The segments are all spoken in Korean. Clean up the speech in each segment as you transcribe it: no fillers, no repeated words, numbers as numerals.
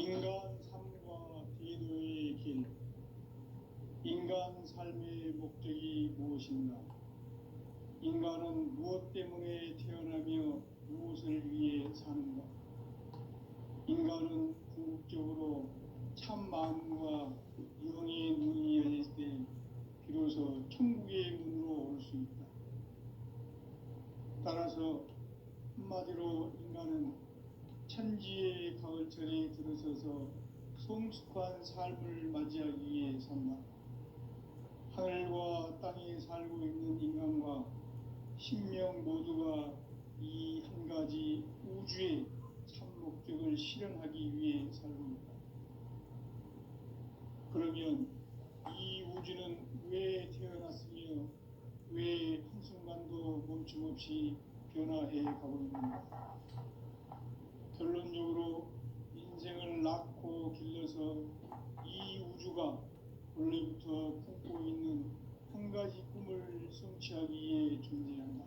인간 삶과 대도의 길, 인간 삶의 목적이 무엇인가? 인간은 무엇 때문에 태어나며 무엇을 위해 사는가? 인간은 궁극적으로 참 마음과 영의 문이 열릴 때 비로소 천국의 문으로 올 수 있다. 따라서 한마디로 인간은 천지의 가을철에 들어서서 성숙한 삶을 맞이하기 위해 산다. 하늘과 땅에 살고 있는 인간과 신명 모두가 이 한 가지 우주의 참 목적을 실현하기 위해 살고 있다. 그러면 이 우주는 왜 태어났으며 왜 한순간도 멈춤없이 변화해 가고 있는가? 결론적으로 인생을 낳고 길러서 이 우주가 원래부터 품고 있는 한 가지 꿈을 성취하기 위해 존재한다.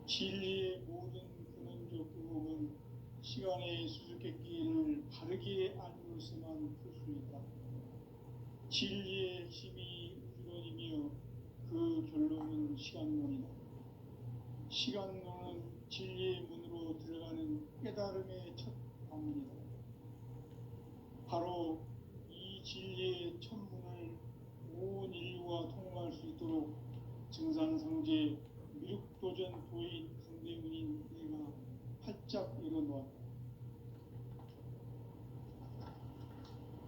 진리의 모든 근원적 의혹은 시간의 수수께끼를 바르게 알므로서만 풀 수 있다. 진리의 핵심이 우주론이며 그 결론은 시간론이다. 시간론은 진리의 문으로 들어가는 깨달음의 첫 방문이다. 바로 이 진리의 첫 문을 온 인류가 통과할 수 있도록 증산상제 미륵도전 도인 강대문인 내가 활짝 열어놓았다.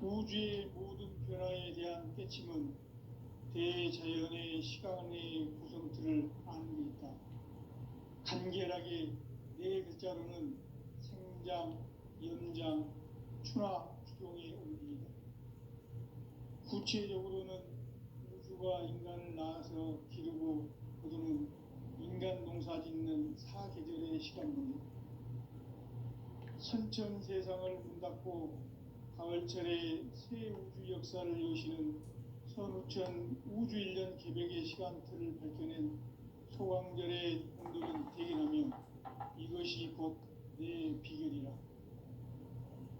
우주의 모든 변화에 대한 깨침은 대자연의 시간의 구성틀을 아는 데 있다. 간결하게 네 글자로는 생장, 연장, 추나 추동의 원리이다. 구체적으로는 우주가 인간을 낳아서 기르고 거두는 인간 농사 짓는 사계절의 시간론이다. 선천 세상을 문 닫고 가을철에 새 우주 역사를 여시는 선우천 우주 1년 개벽의 시간틀을 밝혀낸 소강절의 공들은 대견하며 이것이 곧 내 비결이라.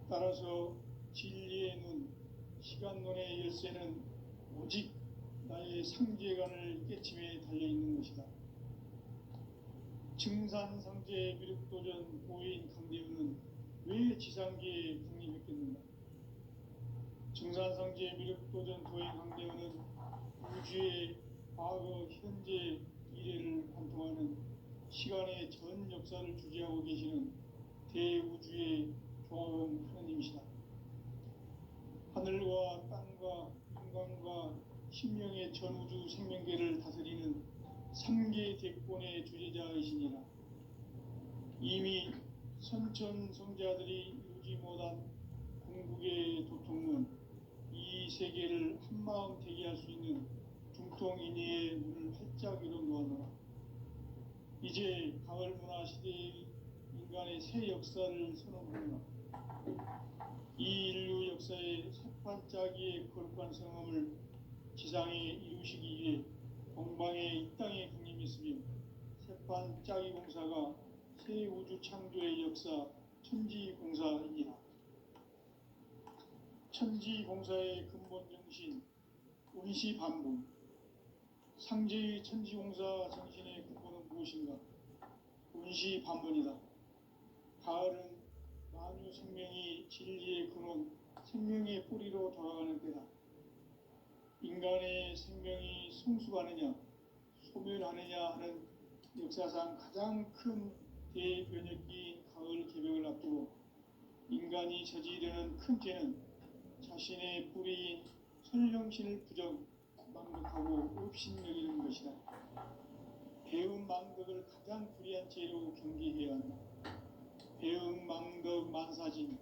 따라서 진리의 눈, 시간론의 열쇠는 오직 나의 상제관을 깨침에 달려있는 것이다. 증산상제 미륵도전 보인 강대우는 왜 지상계에 강림했겠는가? 증산상제 미륵도전 도인 강대우는 우주의 과거, 현재, 미래를 관통하는 시간의 전 역사를 주재하고 계시는 대우주의 종합원 하나님이시다. 하늘과 땅과 인간과 신명의 전우주 생명계를 다스리는 3계 대권의 주재자이시니라. 이미 선천 성자들이 이루지 못한 궁극의 도통은 이 세계를 한마음 되게 할 수 있는 중통인의의 문을 활짝 열어놓아노라. 이제 가을 문화 시대의 인간의 새 역사를 선언하노라. 이 인류 역사의 새반짝이의 거룩한 성함을 지상에 이루시기 위해 동방에 이 땅에 강림했으며 새반짝이 공사가 새 우주 창조의 역사 천지공사이니라. 천지공사의 근본 정신 운시반분. 상제의 천지공사 정신의 근본은 무엇인가? 운시반분이다. 가을은 만유 생명이 진리의 근원, 생명의 뿌리로 돌아가는 때다. 인간의 생명이 성숙하느냐, 소멸하느냐 하는 역사상 가장 큰 대변혁기인 가을 개벽을 앞두고 인간이 저지르는 큰 죄는 자신의 뿌리인 선령신을 망덕하고 업신여기는 것이다. 배움 망덕을 가장 불의한 죄로 경계해야 한다. 배움 망덕 만사짐이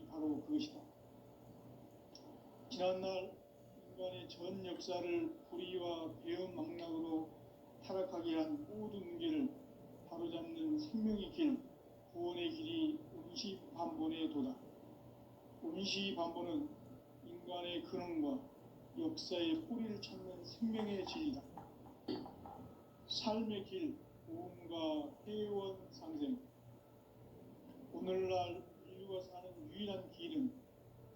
바로 그것이다. 지난날 인간의 전 역사를 불의와 배움 망락으로 타락하게 한 모든 문제를 바로잡는 생명의 길, 구원의 길이 운시반본의 도다. 운시반본은 인간의 근원과 역사의 뿌리를 찾는 생명의 진리다. 삶의 길, 보험과 회원 상생. 오늘날 인류가 사는 유일한 길은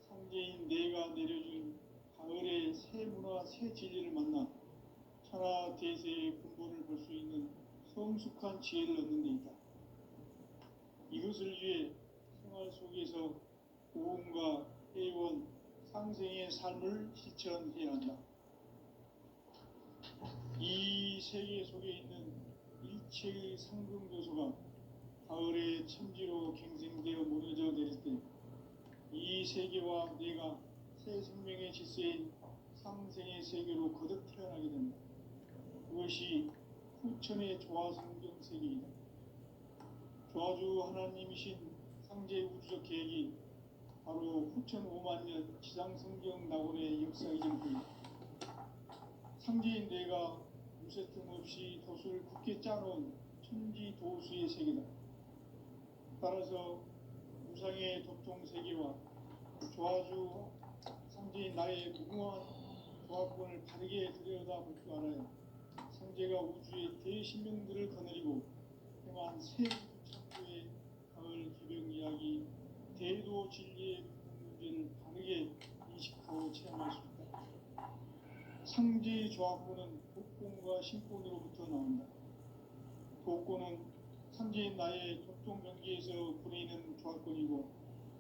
상제인 내가 내려준 가을의 새 문화 새 진리를 만나 천하 대세의 근본을 볼 수 있는 성숙한 지혜를 얻는 데 있다. 이것을 위해 생활 속에서 고음과 회원, 상생의 삶을 실천해야 한다. 이 세계 속에 있는 일체의 상금 요소가 가을의 천지로 갱생되어 무너져 내릴 때 이 세계와 내가 새 생명의 질서인 상생의 세계로 거듭 태어나게 된다. 그것이 후천의 조화성경 세계이다. 조화주 하나님이신 상제 우주적 계획이 바로 후천 5만 년 지상성경 낙원의 역사이전 뿐이다. 상제인 내가 무쇠 틈 없이 돛을 굳게 짜놓은 천지 도수의 세계다. 따라서 무상의 도통 세계와 조화주 상제인 나의 무궁한 조화권을 바르게 들여다볼 줄 알아야 상제가 우주의 대신명들을 거느리고 행한 새 우주 창조의 가을 기병 이야기 대도 진리의 문제를 바르게 인식하고 체험할 수 있다. 상제의 조화권은 독권과 신권으로부터 나온다. 독권은 상제인 나의 도통 경계에서 부리는 조화권이고,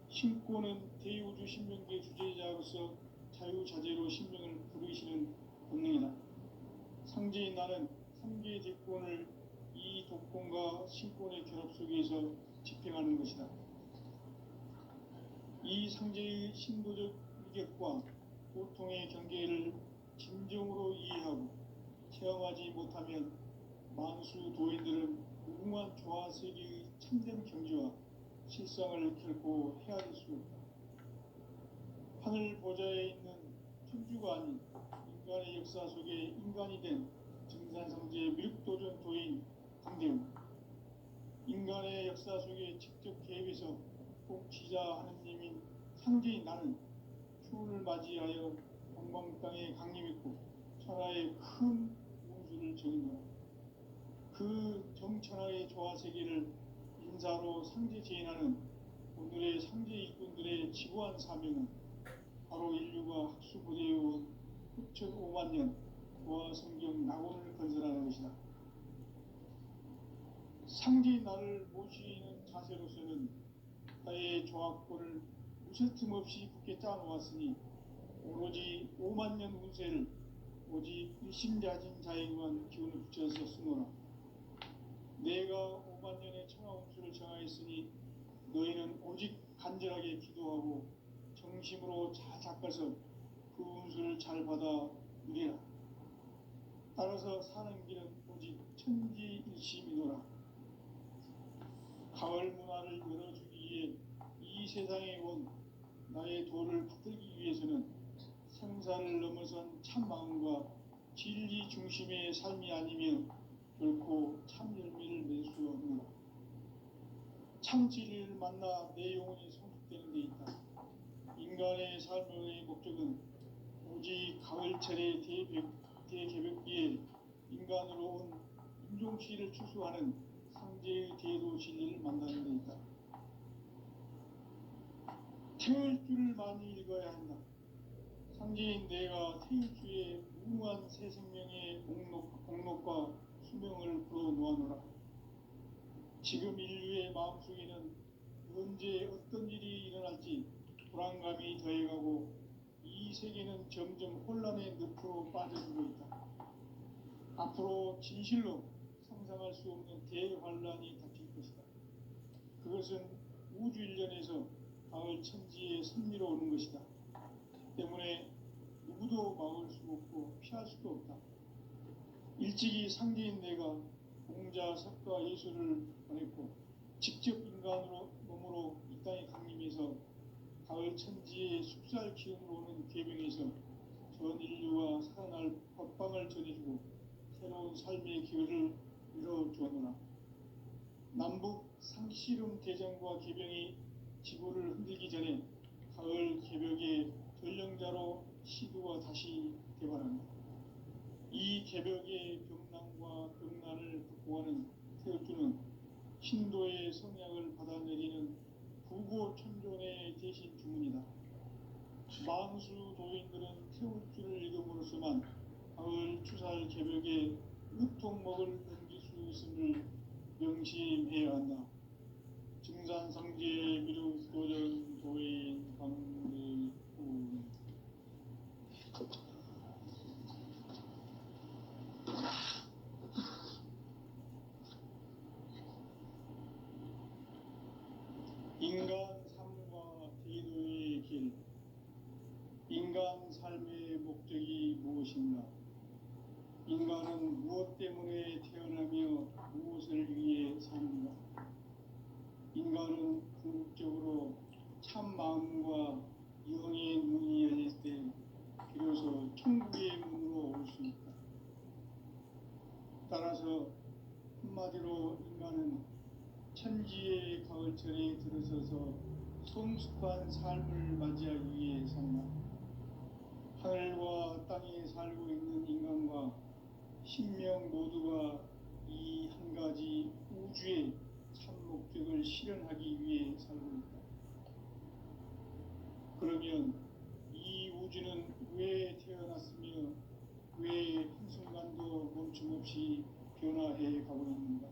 신권은 대우주 신명계 주제자로서 자유자재로 신명을 부르시는 본능이다. 상제인 나는 3개의 대권을 이 독권과 신권의 결합 속에서 집행하는 것이다. 이 상제의 신도적 위격과 고통의 경계를 진정으로 이해하고 체험하지 못하면 만수 도인들은 무궁한 조화세계의 참된 경지와 실상을 결코 헤아릴 수 없다. 하늘 보좌에 있는 천주가 아닌 인간의 역사 속에 인간이 된 증산상제 밀도전 도인 강대웅, 인간의 역사 속에 직접 개입해서 통치자 하느님인 상제인 나는 추운을 맞이하여 동방 땅에 강림했고 천하의 큰 운수를 정인노라. 그 정천하의 조화세계를 인사로 상제 제인하는 오늘의 상제 일꾼들의 지구한 사명은 바로 인류가 학수부대해온 후천 5만 년 조화성경 낙원을 건설하는 것이다. 상제인 나를 모시는 자세로서는 나의 조화권을 무쇠 틈 없이 굳게 짜놓았으니 오로지 5만 년 운세를 오직 일심자진 자에게만 기운을 붙여서 쓰노라. 내가 5만 년의 천하 운수를 정하였으니 너희는 오직 간절하게 기도하고 정심으로 잘 닦아서 그 운수를 잘 받아 누리라. 따라서 사는 길은 오직 천지일심이노라. 가을 문화를 열어주기 위해 이 세상에 온 나의 도를 붙들기 위해서는 생사를 넘어선 참 마음과 진리 중심의 삶이 아니면 결코 참 열매를 맺을 수 없노라. 참 진리를 만나 내 영혼이 성숙되는 데 있다. 인간의 삶의 목적은 오직 가을철의 대개벽기에 인간으로 온 인종시를 추수하는 상제의 대도 진리를 만나는 데 있다. 태울 줄을 많이 읽어야 한다. 상제인 내가 태울주의 무궁한 새 생명의 공록과 수명을 불어놓아노라. 지금 인류의 마음속에는 언제 어떤 일이 일어날지 불안감이 더해가고 이 세계는 점점 혼란의 늪으로 빠져들고 있다. 앞으로 진실로 상상할 수 없는 대환란이 닥칠 것이다. 그것은 우주 일련에서 가을 천지의 섭리로 오는 것이다. 때문에 누구도 막을 수 없고 피할 수도 없다. 일찍이 상제인 내가 공자, 석가, 예수를 보냈고 직접 인간으로 몸으로 이 땅에 강림해서 가을 천지의 숙살 기운으로 오는 계명에서 전 인류와 살아날 법방을 전해주고 새로운 삶의 기회를 열어주었노라. 남북 상씨름 대전과 계병이 지구를 흔들기 전에 가을 개벽의 전령자로 시도가 다시 개발한다. 이 개벽의 병난과 병난을 극복하는 태엽주는 신도의 성약을 받아내리는 부고천존의 대신 주문이다. 만수 도인들은 태울 줄을 읽음으로써만 가을 추살 개벽에 으통먹을 넘길 수 있음을 명심해야 한다. 증산상제 미륵도전 도인 강대우. 인간 삶과 대도의 길. 인간 삶의 목적이 무엇인가? 인간은 무엇 때문에 태어나며 무엇을 위해 사는가? 인간은 궁극적으로 참 마음과 영의 문이 열릴 때 비로소 천국의 문으로 올 수 있다. 따라서 한마디로 인간은 천지의 가을철에 들어서서 성숙한 삶을 맞이하기 위해 산다. 하늘과 땅에 살고 있는 인간과 신명 모두가 이 한 가지 우주의 참 목적을 실현하기 위해 살고 있다. 그러면 이 우주는 왜 태어났으며 왜 한순간도 멈춤없이 변화해 가고 있는가?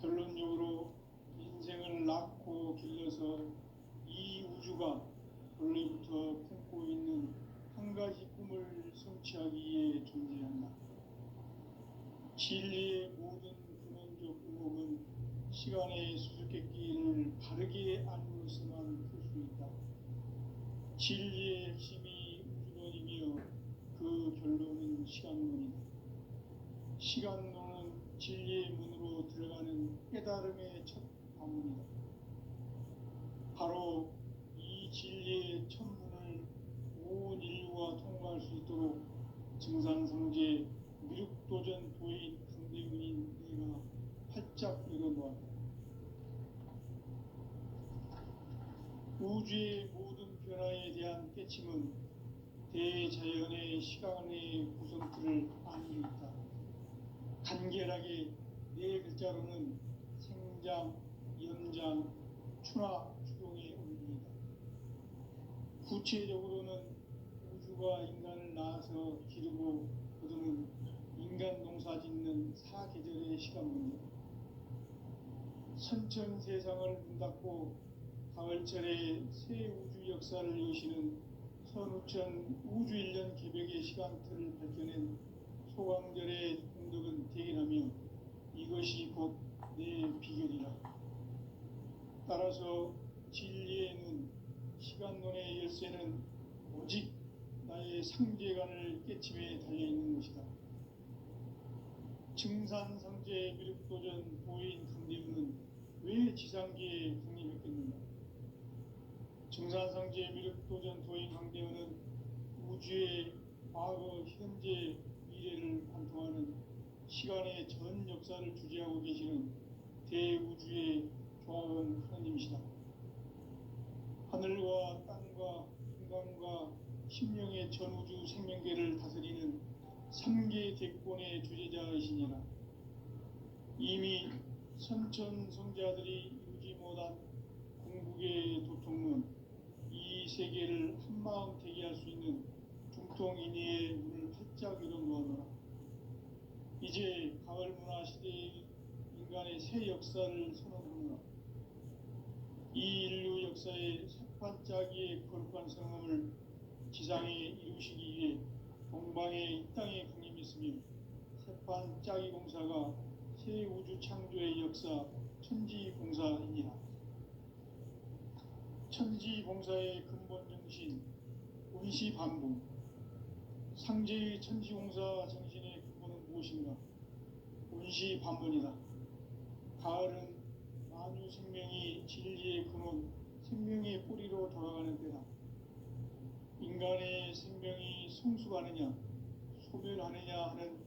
결론적으로 인생을 낳고 길러서 이 우주가 원래부터 품고 있는 한 가지 꿈을 성취하기 위해 존재한다. 진리의 모든 근원적 의목은 시간의 수수께끼를 바르게 알므로서만 풀 수 있다. 진리의 핵심이 우주론이며 그 결론은 시간론이다. 시간론은 진리의 문으로 들어가는 깨달음의 첫 방문이다. 바로 이 진리의 첫 문을 온 인류가 통과할 수 있도록 증산상제 미륵도전 도인 강대훈인 내가 활짝 열어놓았다. 우주의 모든 변화에 대한 깨침은 대자연의 시간의 구성틀을 안고 있다. 간결하게 네 글자로는 생장, 연장, 추나 추동의 원리이다. 구체적으로는 우주가 인간을 낳아서 기르고 거두는 인간 농사 짓는 사계절의 시간문이다. 선천 세상을 문 닫고 가을철에 새 우주 역사를 여시는 선우천 우주 1년 개벽의 시간틀을 밝혀낸 소강절의 공덕은 대견하며 이것이 곧 내 비결이라. 따라서 진리의 눈, 시간론의 열쇠는 오직 나의 상제관을 깨침에 달려있는 것이다. 증산상제 미륵도전 도인 강대훈은 왜 지상계에 국립했겠는가? 증산상제 미륵도전 도인 강대훈은 우주의 과거, 현재, 미래를 관통하는 시간의 전 역사를 주재하고 계시는 대우주의 조화원 하나님이시다. 하늘과 땅과 인간과 심령의 전우주 생명계를 다스리는 3계 대권의 주재자이시니라. 이미 선천성자들이 이루지 못한 궁극의 도통문, 이 세계를 한마음 되게 할 수 있는 중통인의의 문을 활짝 열어놓아노라. 이제 가을 문화 시대의 인간의 새 역사를 선언하노라. 이 인류 역사의 새반짝이의 거룩한 성함을 지상에 이루시기 위해 동방에 이 땅에 강림했으며 새반짝이 공사가 새 우주 창조의 역사 천지봉사이니라. 천지봉사의 근본 정신 운시반복. 상제의 천지공사 정신의 근본은 무엇인가? 운시반문이다. 가을은 만유 생명이 진리의 근원, 생명의 뿌리로 돌아가는 때다. 인간의 생명이 성숙하느냐, 소멸하느냐 하는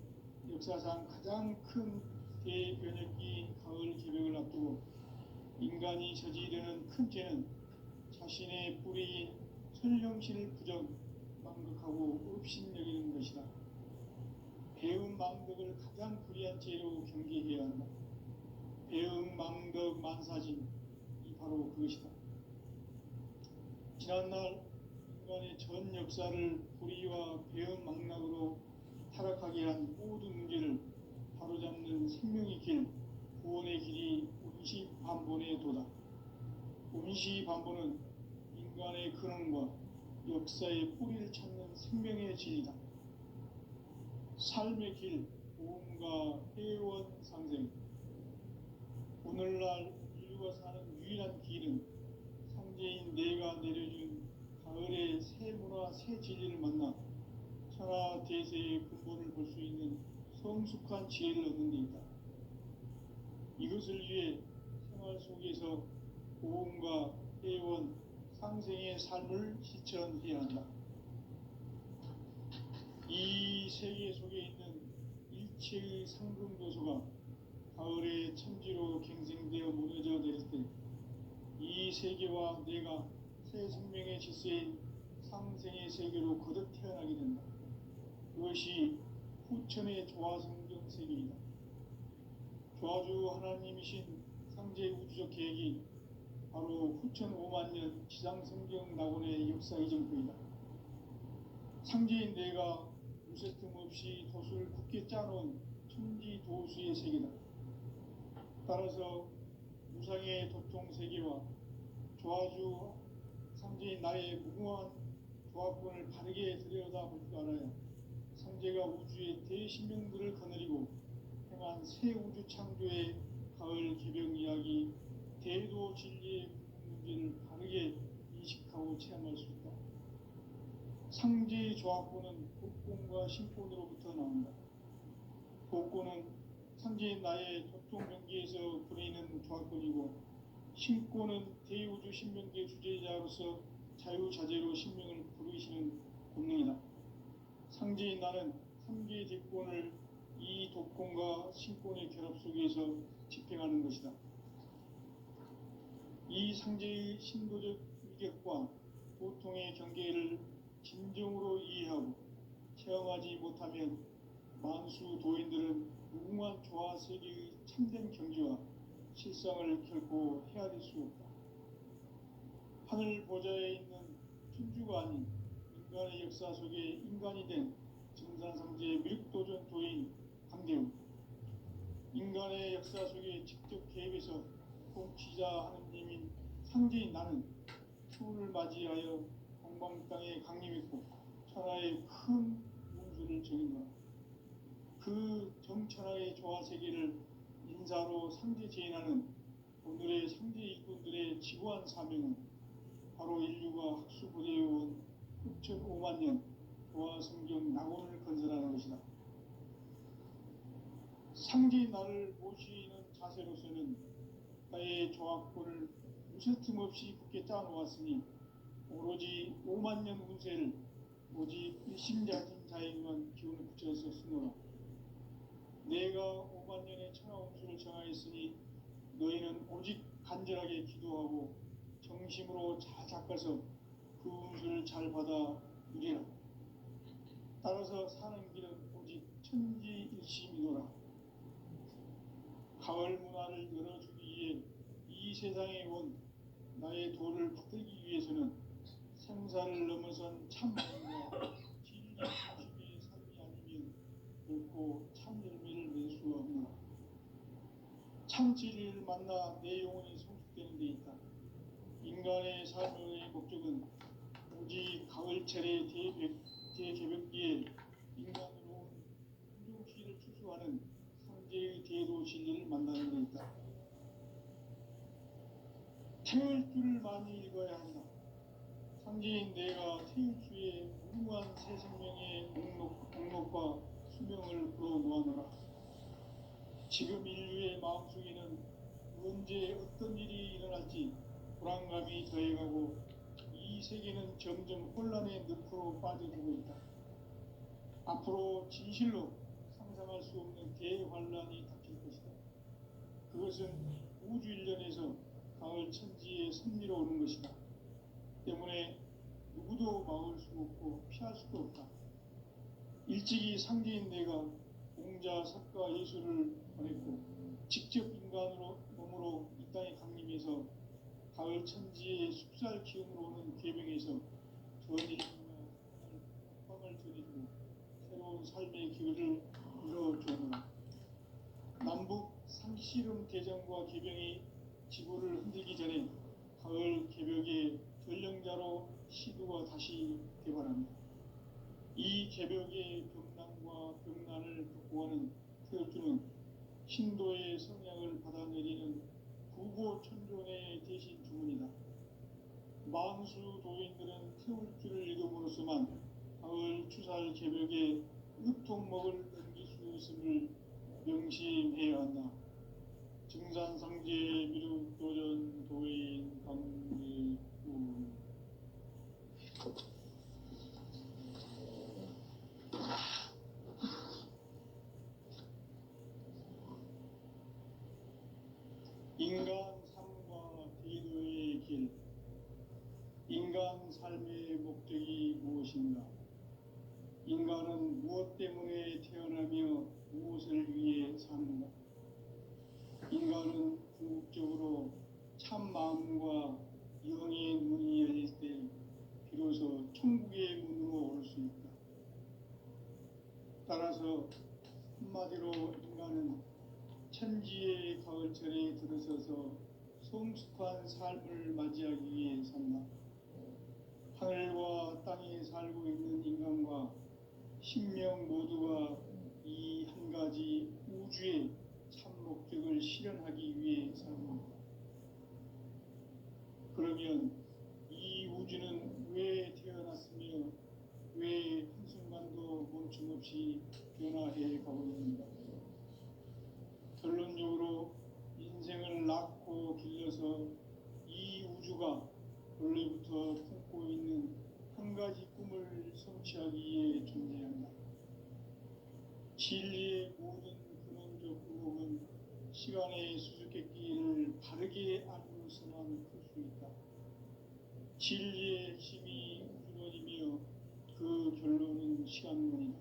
역사상 가장 큰 대변혁기인 가을 개벽을 앞두고 인간이 저지르는 큰 죄는 자신의 뿌리인 선령신을 부정, 망극하고 업신여기는 것이다. 배움 망덕을 가장 불의한 죄로 경계해야 한다. 배움 망덕 만사진, 이 바로 그것이다. 지난날 인간의 전 역사를 불의와 배은망락으로 타락하게 한 모든 문제를 바로잡는 생명의 길, 구원의 길이 운시반본에 도다. 운시반본은 인간의 근원과 역사의 뿌리를 찾는 생명의 진리다. 삶의 길, 보험과 회원 상생. 오늘날 인류가 사는 유일한 길은 상제인 내가 내려준 가을의 새 문화, 새 진리를 만나 천하 대세의 근본을 볼 수 있는 성숙한 지혜를 얻는 데 있다. 이것을 위해 생활 속에서 보험과 회원, 상생의 삶을 실천해야 한다. 이 세계 속에 있는 일체의 상금도서가 가을의 천지로 갱생되어 무너져 내릴 때 이 세계와 내가 새 생명의 질서인 상생의 세계로 거듭 태어나게 된다. 그것이 후천의 조화성경 세계이다. 조화주 하나님이신 상제 우주적 계획이 바로 후천 5만년 지상성경 낙원의 역사 이정표이다. 상제인 내가 무쇠 틈 없이 도수를 굳게 짜놓은 천지 도수의 세계다. 따라서 무상의 도통 세계와 조화주 상제인 나의 무궁한 조화권을 바르게 들여다볼 줄 알아야 상제가 우주의 대신명들을 거느리고 행한 새 우주 창조의 가을 개병 이야기, 대도 진리의 문제를 바르게 인식하고 체험할 수 있다. 상제의 조화권은 복권과 신권으로부터 나온다. 복권은 상제인 나의 도통 경계에서 보내는 조화권이고, 신권은 대우주 신명계 주제자로서 자유자재로 신명을 부르시는 본능이다. 상제인 나는 3개의 대권을 이 도권과 신권의 결합 속에서 집행하는 것이다. 이 상제의 신도적 위격과 도통의 경계를 진정으로 이해하고 체험하지 못하면 만수 도인들은 무궁한 조화 세계의 참된 경지와 실상을 결코 헤아릴 수 없다. 하늘 보좌에 있는 천주가 아닌 인간의 역사 속에 인간이 된 정산상제의 밀도전 도인 강대우, 인간의 역사 속에 직접 개입해서 통치자 하느님인 상제인 나는 추후를 맞이하여 동방 땅에 강림했고 천하의 큰 운수를 정인노라. 그 정천하의 조화세계를 인사로 상제 제인하는 오늘의 상제 일꾼들의 지구한 사명은 바로 인류가 학수부대해온 후천 5만년 조화성경 낙원을 건설하는 것이다. 상제인 나를 모시는 자세로서는 나의 조화권을 무쇠틈 없이 굳게 짜놓았으니 오로지 5만년 운세를 오직 일심자진 자에게만 기운을 붙여서 쓰노라. 내가 5만년의 천하 운수를 정하였으니 너희는 오직 간절하게 기도하고 정심으로 잘 닦아서 그 운수를 잘 받아 누리라. 따라서 사는 길은 오직 천지일심이노라. 가을 문화를 열어주기 위해 이 세상에 온 나의 도를 붙들기 위해서는 생사를 넘어선 참마음과 진리 중심의 삶이 아니면 결코 참 열매를 낼 수 없노라. 참 진리를 만나 내 영혼이 성숙되는 데 있다. 인간의 삶의 목적은 오직 가을철의 대개벽기에 인간으로 온 운동시를 추수하는 상제의 대도 진리를 만나는 데 있다. 태울 줄을 많이 읽어야 한다. 상제인 내가 태울 주의 무궁한 새 생명의 목록과 수명을 불어놓아노라. 지금 인류의 마음속에는 언제 어떤 일이 일어날지 불안감이 더해가고 이 세계는 점점 혼란의 늪으로 빠져들고 있다. 앞으로 진실로 상상할 수 없는 대환란이 닥칠 것이다. 그것은 우주 일련에서 가을 천지의 섭리로 오는 것이다. 때문에 누구도 막을 수 없고 피할 수도 없다. 일찍이 상제인 내가 공자, 석가, 예수를 보냈고 직접 인간으로 몸으로 이 땅에 강림해서 숙살 기운으로 오는 계병에서 전일과 빵을 전해주고 새로운 삶의 기회를 이뤄주노라. 남북 상씨름 대전과 계병이 지구를 흔들기 전에 가을 개벽의 전령자로 시두가 다시 개발합니다. 이 개벽의 병난과 병난을 극복하는 태엽주는 신도의 성향을 받아내리는 구고천존의 대신 주문이다. 만수 도인들은 태울주를 읽음으로써만 가을 추살 개벽의 으통목을 넘길 수 있음을 명심해야 한다. 증산상제 미륵도전 도인 강제우 인간 삶과 대도의 길. 인간 삶의 목적이 무엇인가? 인간은 무엇 때문에 태어나며 무엇을 위해 사는가? 인간은 궁극적으로 참 마음과 영의 문이 열릴 때 비로소 천국의 문으로 올 수 있다. 따라서 한마디로 인간은 천지의 가을철에 들어서서 성숙한 삶을 맞이하기 위해 산다. 하늘과 땅에 살고 있는 인간과 신명 모두가 이 한 가지 우주의 참 목적을 실현하기 위해 산다. 그러면 이 우주는 왜 태어났으며 왜 한순간도 멈춤없이 변화해 가고 있는가? 결론적으로 인생을 낳고 길러서 이 우주가 원래부터 품고 있는 한 가지 꿈을 성취하기 위해 존재한다. 진리의 모든 근원적 의혹은 시간의 수수께끼를 바르게 알고서만 풀 수 있다. 진리의 핵심이 우주론이며 그 결론은 시간론이다.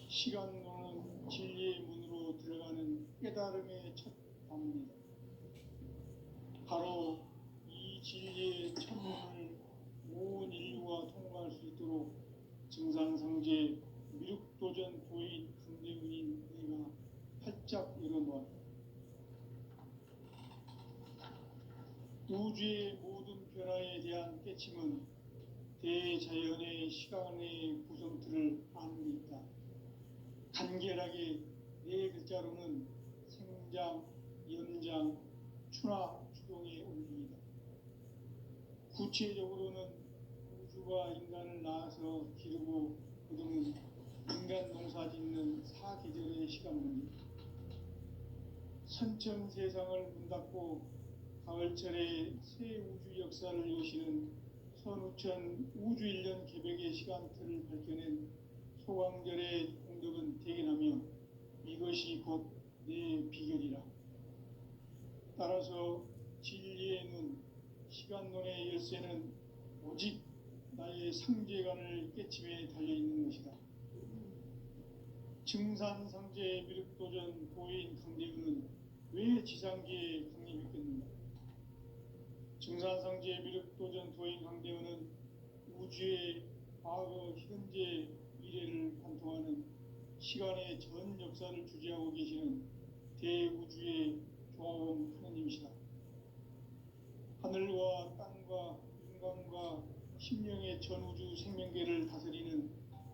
시간론은 진리의 문으로 들어가는 깨달음의 첫 방문이다. 바로 이 진리의 첫 문을 온 인류가 통과할 수 있도록 증산상제 미륵도전 도인 강대훈인 내가 활짝 열어놓았다. 우주의 모든 변화에 대한 깨침은 대자연의 시간의 구성틀을 아는 데 있다. 간결하게 네 글자로는 생장, 연장, 추나 추동의 원리이다. 구체적으로는 우주가 인간을 낳아서 기르고 거두는 인간 농사 짓는 사계절의 시간 문제. 선천 세상을 문 닫고 가을철에 새 우주 역사를 여시는 선우천 우주 1년 개벽의 시간틀을 밝혀낸 소강절의 공덕은 대견하며 이것이 곧 내 비결이라. 따라서 진리의 눈, 시간론의 열쇠는 오직 나의 상제관을 깨침에 달려있는 것이다. 증산상제 미륵도전 도인 강대훈은 왜 지상계에 강림했겠는가? 증산상제 미륵도전 도인 강대훈은 우주의 과거, 현재, 미래를 관통하는 시간의 전 역사를 주재하고 계시는 대우주의 조화원 하느님이시다. 하늘과 땅과 인간과 심령의 전우주 생명계를 다스리는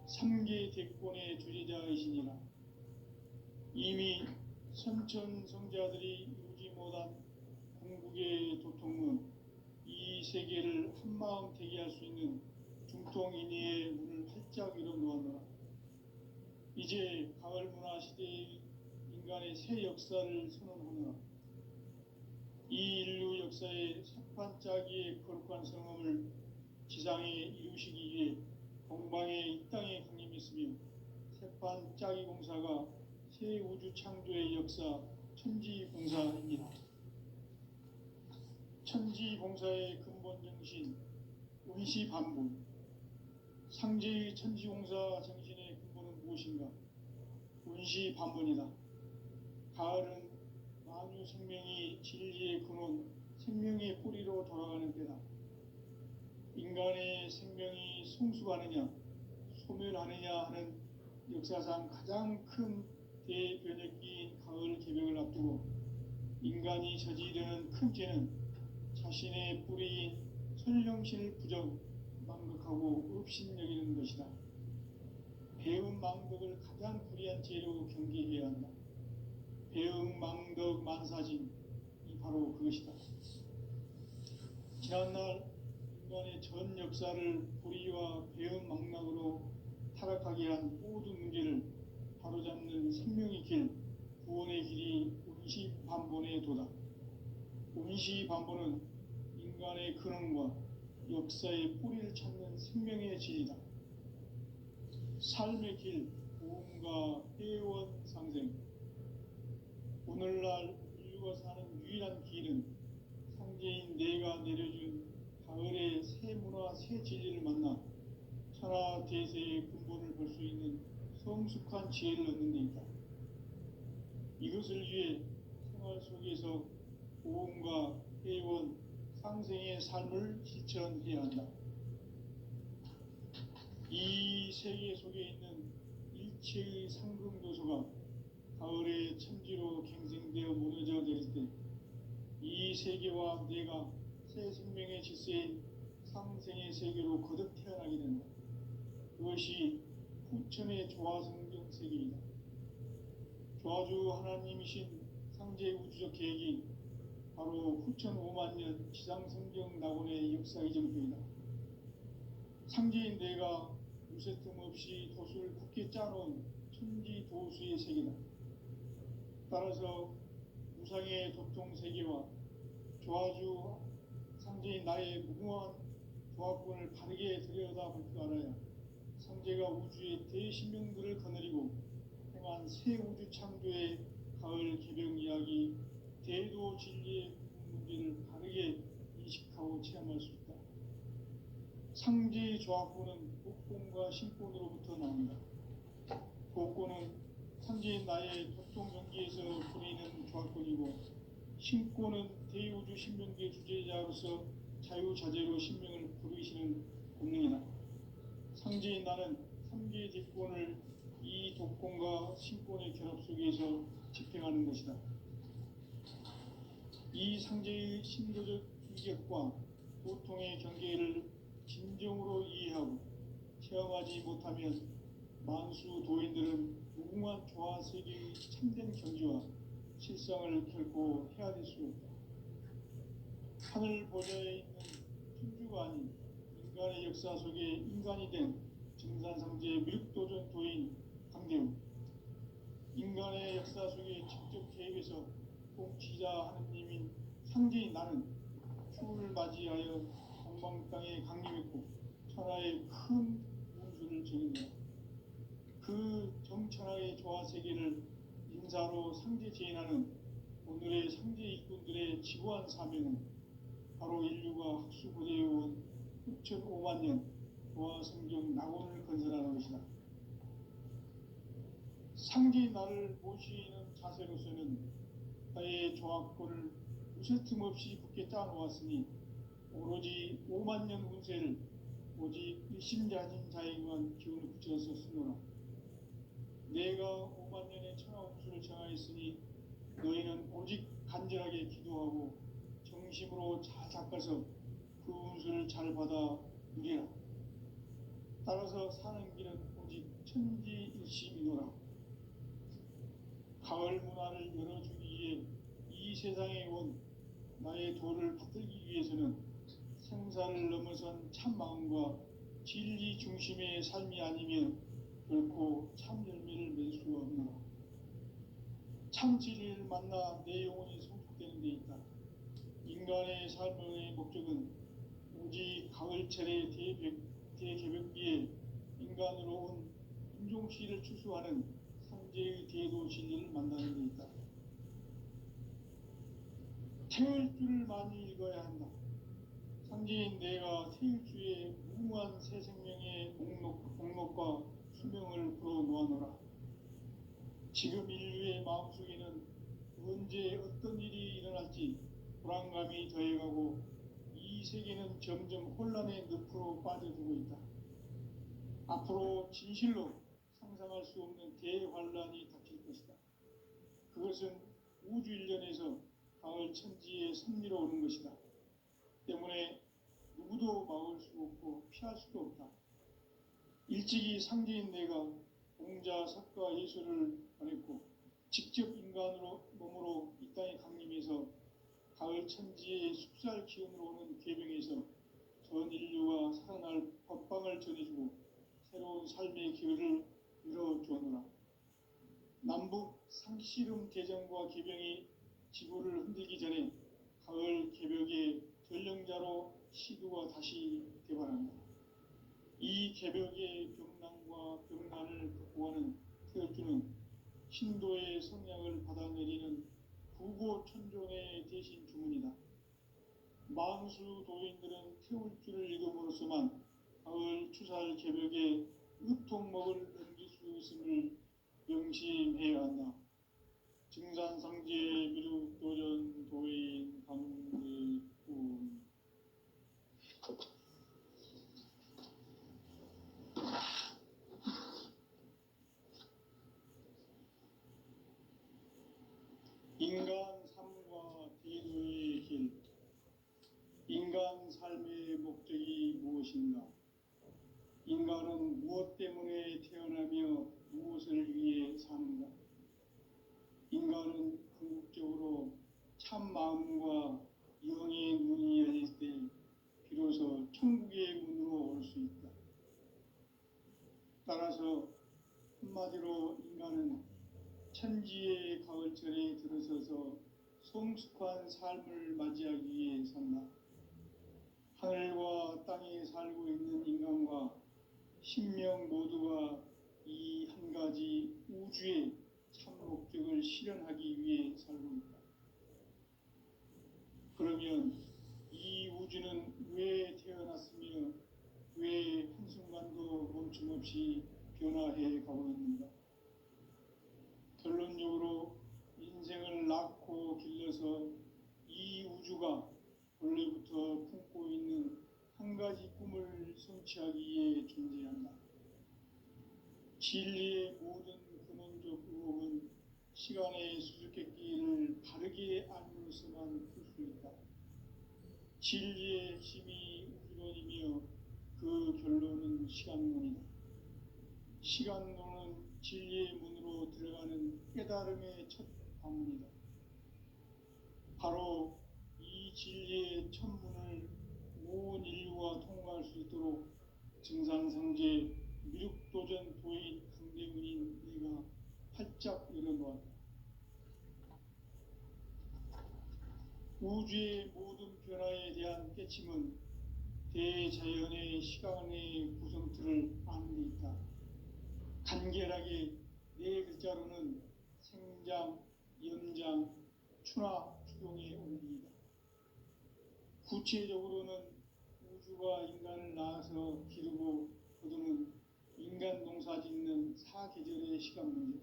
3계 대권의 주재자이시니라. 이미 선천성자들이 이루지 못한 궁극의 도통문, 이 세계를 한마음 되게 할 수 있는 중통인의의 문을 활짝 열어놓았노라. 이제 가을 문화 시대의 인간의 새 역사를 선언하노라. 이 인류 역사의 새판짜기의 거룩한 성험을 지상에 이루시기 위해 동방의 이 땅에 강림했으며 새판짜기 공사가 새 우주 창조의 역사 천지공사입니다. 천지공사의 근본 정신, 운시반복. 상제의 천지공사 정신의 근본은 무엇인가? 운시반복이다. 가을은 만유 생명이 진리의 근원, 생명의 뿌리로 돌아가는 때다. 인간의 생명이 성숙하느냐 소멸하느냐 하는 역사상 가장 큰 대변혁기인 가을 개벽을 앞두고 인간이 저지르는 큰 죄는 자신의 뿌리인 선령신을 망각하고 업신여기는 것이다. 배음 망덕을 가장 불의한 죄로 경계해야 한다. 배음 망덕 만사진이 바로 그것이다. 지난날 인간의 전 역사를 불의와 배음 망락으로 타락하게 한 모든 문제를 바로잡는 생명의 길, 구원의 길이 운시반본에 도다. 운시반본은 인간의 근원과 역사의 뿌리를 찾는 생명의 진리다. 삶의 길, 보험과 회원 상생. 오늘날 인류가 사는 유일한 길은 상제인 내가 내려준 가을의 새 문화, 새 진리를 만나 천하 대세의 근본을 볼 수 있는 성숙한 지혜를 얻는 데 있다. 이것을 위해 생활 속에서 보험과 회원, 상생의 삶을 실천해야 한다. 이 세계 속에 있는 일체의 상금도서가 가을의 천지로 갱생되어 무너져 내릴 때 이 세계와 내가 새 생명의 질서인 상생의 세계로 거듭 태어나게 된다. 그것이 후천의 조화성경 세계이다. 조화주 하나님이신 상제 우주적 계획이 바로 후천 5만년 지상성경 낙원의 역사 이정표이다. 상제인 내가 무쇠틈 없이 도수를 굳게 짜놓은 천지 도수의 세계다. 따라서 우상의 도통 세계와 조화주 상제인 나의 무궁한 조합권을 바르게 들여다볼 줄 알아야 상제가 우주의 대신명들을 거느리고 행한 새 우주 창조의 가을 개벽 이야기 대도 진리의 문제를 바르게 인식하고 체험할 수 있다. 상제의 조합권은 복권과 신권으로부터 나온다. 복권은 상제인 나의 도통 경계에서 부리는 조합권이고 신권은 대우주 신명계 주제자로서 자유자재로 신명을 부르시는 본능이다. 상제인 나는 3개의 뒷권을 이 독권과 신권의 결합 속에서 집행하는 것이다. 이 상제의 신도적 규격과 보통의 경계를 진정으로 이해하고 체험하지 못하면 만수 도인들은 무궁한 조화세계의 참된 경지와 실상을 결코 헤아릴 수 없다. 하늘 보좌에 있는 천주가 아닌 인간의 역사 속에 인간이 된 증산상제의 밀도전 도인 강대우, 인간의 역사 속에 직접 개입해서 통치자 하느님인 상제인 나는 추운을 맞이하여 동방 땅에 강림했고 천하의 큰 운수를 정인다. 그 정천하의 조화세계를 인사로 상제 제인하는 오늘의 상제 일꾼들의 지구한 사명은 바로 인류가 학수고대해온 6,5만 년 조화성경 낙원을 건설하는 것이다. 상제인 나를 모시는 자세로서는 나의 조합권을 무쇠틈 없이 굳게 짜놓았으니 오로지 5만 년 운세를 오직 일심자진 자에게만 기운을 붙여서 쓰노라. 내가 5만 년의 천하 운수를 정하였으니 너희는 오직 간절하게 기도하고 정심으로 잘 닦아서 그 운수를 잘 받아 누리라. 따라서 사는 길은 오직 천지일심이노라. 가을 문화를 열어주기 위해 이 세상에 온 나의 도를 받들기 위해서는 생사를 넘어선 참 마음과 진리 중심의 삶이 아니면 결코 참 열매를 맺을 수 없노라. 참 진리를 만나 내 영혼이 성숙되는 데 있다. 인간의 삶의 목적은 오직 가을철의 대개벽기에 인간으로 온 인종시를 추수하는 상제의 대도 진리를 만나는 데 있다. 태일주를 많이 읽어야 한다. 상제인 내가 태일주의 무궁한 새 생명의 목록과 수명을 불어 놓아노라. 지금 인류의 마음속에는 언제 어떤 일이 일어날지 불안감이 더해가고 이 세계는 점점 혼란의 늪으로 빠져들고 있다. 앞으로 진실로 상상할 수 없는 대환란이 닥칠 것이다. 그것은 우주 일련에서 가을 천지의 섭리로 오는 것이다. 때문에 누구도 막을 수 없고 피할 수도 없다. 일찍이 상제인 내가 공자, 석가, 예수를 보냈고 직접 인간으로 몸으로 이 땅에 강림해서 가을 천지의 숲살 기운으로 오는 계명에서 전 인류가 살아날 법방을 전해주고 새로운 삶의 기회를 열어주었노라. 남북 상씨름 대전과 계병이 지구를 흔들기 전에 가을 개벽의 전령자로 시두가 다시 개발한다. 이 개벽의 병난과 병난을 극복하는 태열주는 신도의 성약을 받아내리는 부고천존의 대신 주문이다. 만수 도인들은 태울주를 읽음으로써만 가을 추살 개벽에 으통먹을 넘길 수 있음을 명심해야 한다. 증산상제 미륵도전 도인 강대군. 인간 삶과 대도의 길. 인간 삶의 목적이 무엇인가? 인간은 무엇 때문에 태어나며 무엇을 위해 사는가? 인간은 궁극적으로 참 마음과 영의 문이 열릴 때 비로소 천국의 문으로 올 수 있다. 따라서 한마디로 인간은 천지의 가을철에 들어서서 성숙한 삶을 맞이하기 위해 산다. 하늘과 땅에 살고 있는 인간과 신명 모두가 이 한 가지 우주의 참 목적을 실현하기 위해 살고 있다. 그러면 이 우주는 왜 태어났으며 왜 한순간도 멈춤없이 변화해 가고 있는가? 결론적으로 인생을 낳고 길러서 이 우주가 원래부터 품고 있는 한 가지 꿈을 성취하기 위해 존재한다. 진리의 모든 근원적 의혹은 시간의 수수께끼를 바르게 알므로서만 풀 수 있다. 진리의 핵심이 우주론이며 그 결론은 시간론이다. 시간론은 진리의 문으로 들어가는 깨달음의 첫 방문이다. 바로 이 진리의 첫 문을 온 인류가 통과할 수 있도록 증산상제 미륵도전 도인 강대문인 내가 활짝 열어놓았다. 우주의 모든 변화에 대한 깨침은 대자연의 시간의 구성틀을 아는 데 있다. 간결하게 네 글자로는 생장, 연장, 추나 추동의 원리이다. 구체적으로는 우주가 인간을 낳아서 기르고 거두는 인간 농사 짓는 사계절의 시간 문제.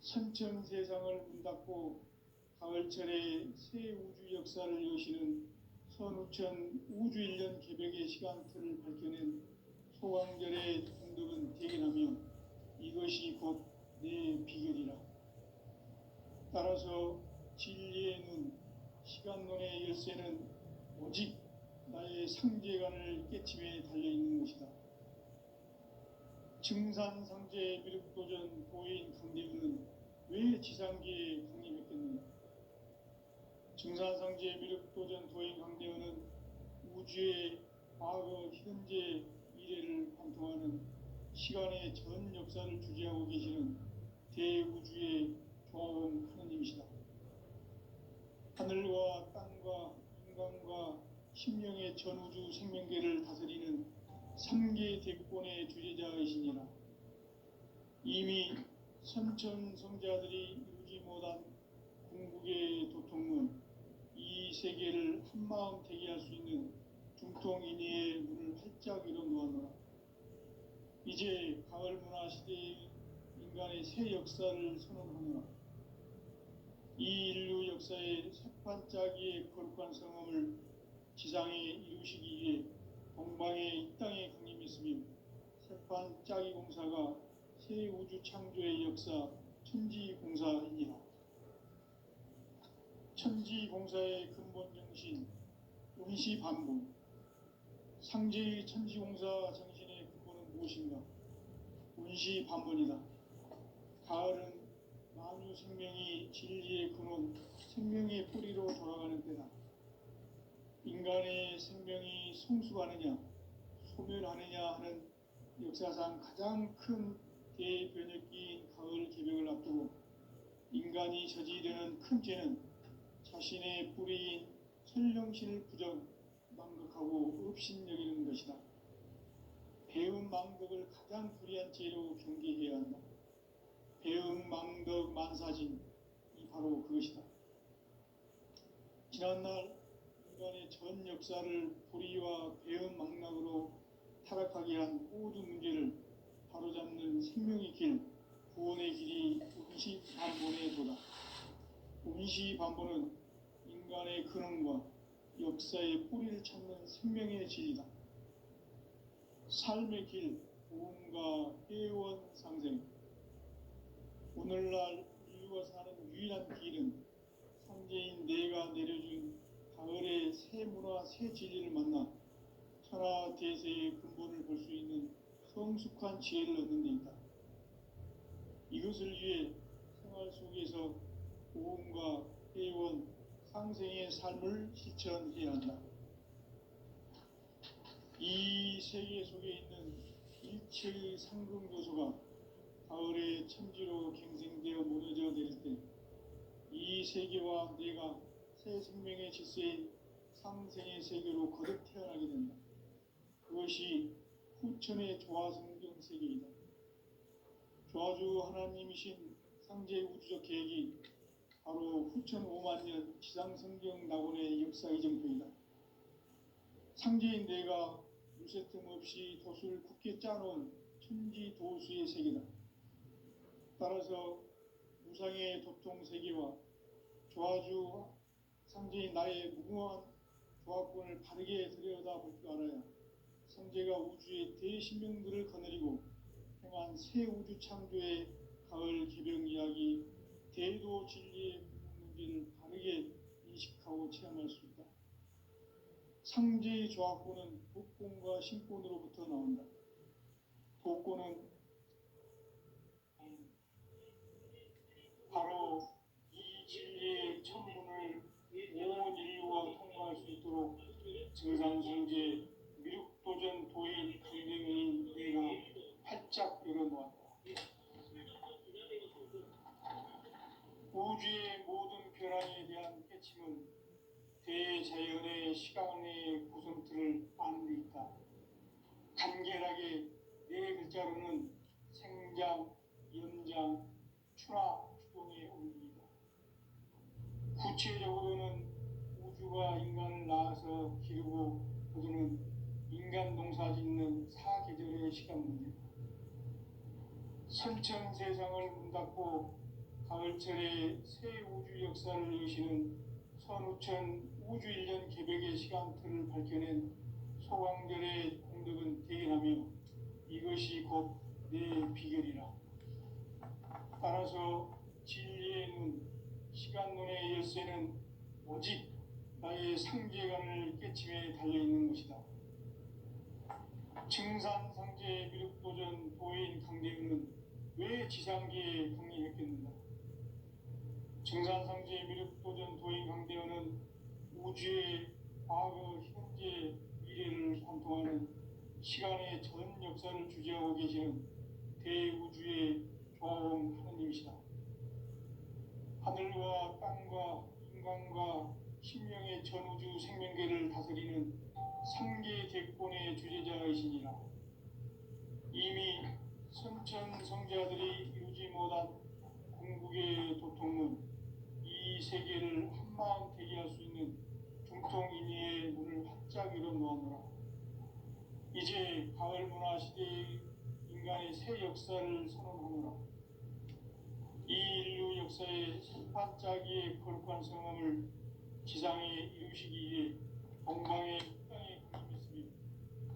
선천 세상을 문 닫고 가을철에 새 우주 역사를 여시는 선우천 우주일년 개벽의 시간틀을 밝혀낸 소강절의 공덕은 대견하며 이것이 곧 내 비결이라. 따라서 진리의 눈, 시간론의 열쇠는 오직 나의 상제관을 깨침에 달려있는 것이다. 증산상제 미륵도전 도인 강대문은 왜 지상계에 강림했겠는가? 증산상제 미륵도전 도인 강대문은 우주의 과거, 현재, 미래를 관통하는 시간의 전 역사를 주재하고 계시는 대우주의 조화원 하느님이시다. 하늘과 땅과 인간과 신명의 전우주 생명계를 다스리는 3계 대권의 주재자이시니라. 이미 선천성자들이 이루지 못한 궁극의 도통문, 이 세계를 한마음 되게 할 수 있는 중통인의의 문을 활짝 열어놓았노라. 이제 가을 문화 시대의 인간의 새 역사를 선언하노라. 이 인류 역사의 새판짜기의 거룩한 성함을 지상에 이루시기 위해 동방의 이 땅에 강림했으며 새판짜기 공사가 새 우주 창조의 역사 천지공사이니라. 천지공사의 근본 정신 원시반본. 상제의 천지공사 정신의 근본은 무엇인가? 원시반본이다. 가을은 만유 생명이 진리의 근원, 생명의 뿌리로 돌아가는 때다. 인간의 생명이 성숙하느냐, 소멸하느냐 하는 역사상 가장 큰 대변혁기인 가을 개벽을 앞두고 인간이 저지되는 큰 죄는 자신의 뿌리인 선령신을 부정, 망극하고 업신여기는 것이다. 배음 망덕을 가장 불의한 죄로 경계해야 한다. 배음 망덕 만사진이 바로 그것이다. 지난날 인간의 전 역사를 불의와 배음 망락으로 타락하게 한 모든 문제를 바로잡는 생명의 길, 구원의 길이 운시반본의 도다. 운시반본은 인간의 근원과 역사의 뿌리를 찾는 생명의 진리다. 삶의 길, 보험과 회원 상생. 오늘날 인류가 사는 유일한 길은 상제인 내가 내려준 가을의 새 문화, 새 진리를 만나 천하 대세의 근본을 볼 수 있는 성숙한 지혜를 얻는 데 있다. 이것을 위해 생활 속에서 보험과 회원, 상생의 삶을 실천해야 한다. 이 세계 속에 있는 일체의 상금 요소가 가을의 천지로 갱생되어 무너져 내릴 때 이 세계와 내가 새 생명의 질서인 상생의 세계로 거듭 태어나게 된다. 그것이 후천의 조화성경 세계이다. 조화주 하나님이신 상제 우주적 계획이 바로 후천 5만년 지상성경 낙원의 역사 이정표이다. 상제인 내가 물새 틈 없이 돛을 굳게 짜놓은 천지도수의 세계다. 따라서 무상의 도통 세계와 조화주 상제인 나의 무궁한 조화권을 바르게 들여다볼 줄 알아야 상제가 우주의 대신명들을 거느리고 행한 새 우주 창조의 가을 개벽 이야기, 대도 진리의 문제를 바르게 인식하고 체험할 수 있다. 상제의 조화권은 복권과 신권으로부터 나온다. 복권은 바로 이 진리의 천문을 온 인류가 통과할 수 있도록 증산성제 미륵도전 도인 강대민인 내가 활짝 열어놓았다. 우주의 모든 변화에 대한 깨침은 대자연의 시간의 구성틀을 아는 데 있다. 간결하게 네 글자로는 생장, 연장, 추나 추동의 원리이다. 구체적으로는 우주가 인간을 낳아서 기르고 거두는 인간 농사 짓는 사계절의 시간 문제다. 선천 세상을 문 닫고 가을철에 새 우주 역사를 여시는 선우천 우주 1년 개벽의 시간틀을 밝혀낸 소강들의 공덕은 대견하며 이것이 곧 내 비결이라. 따라서 진리의 눈, 시간 눈의 열쇠는 오직 나의 상제관을 깨침에 달려있는 것이다. 증산상제 미륵도전 도인 강대은은 왜 지상계에 강림했겠는가? 증산상제 미륵도전 도인 강대은은 우주의 과거, 현재, 미래를 관통하는 시간의 전 역사를 주재하고 계시는 대우주의 조화원 하느님이시다. 하늘과 땅과 인간과 신명의 전우주 생명계를 다스리는 상계 대권의 주재자이시니라. 이미 선천 성자들이 이루지 못한 궁극의 도통문, 이 세계를 한마음 되게 할 수 있는 중통인의의 문을 활짝 열어놓았노라. 이제 가을 문화 시대의 인간의 새 역사를 선언하노라. 이 인류 역사의 반짝이의 거룩한 성함을 지상에 이루시기 위해 동방의 땅에 그림했으니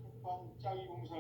석판 짜기 공사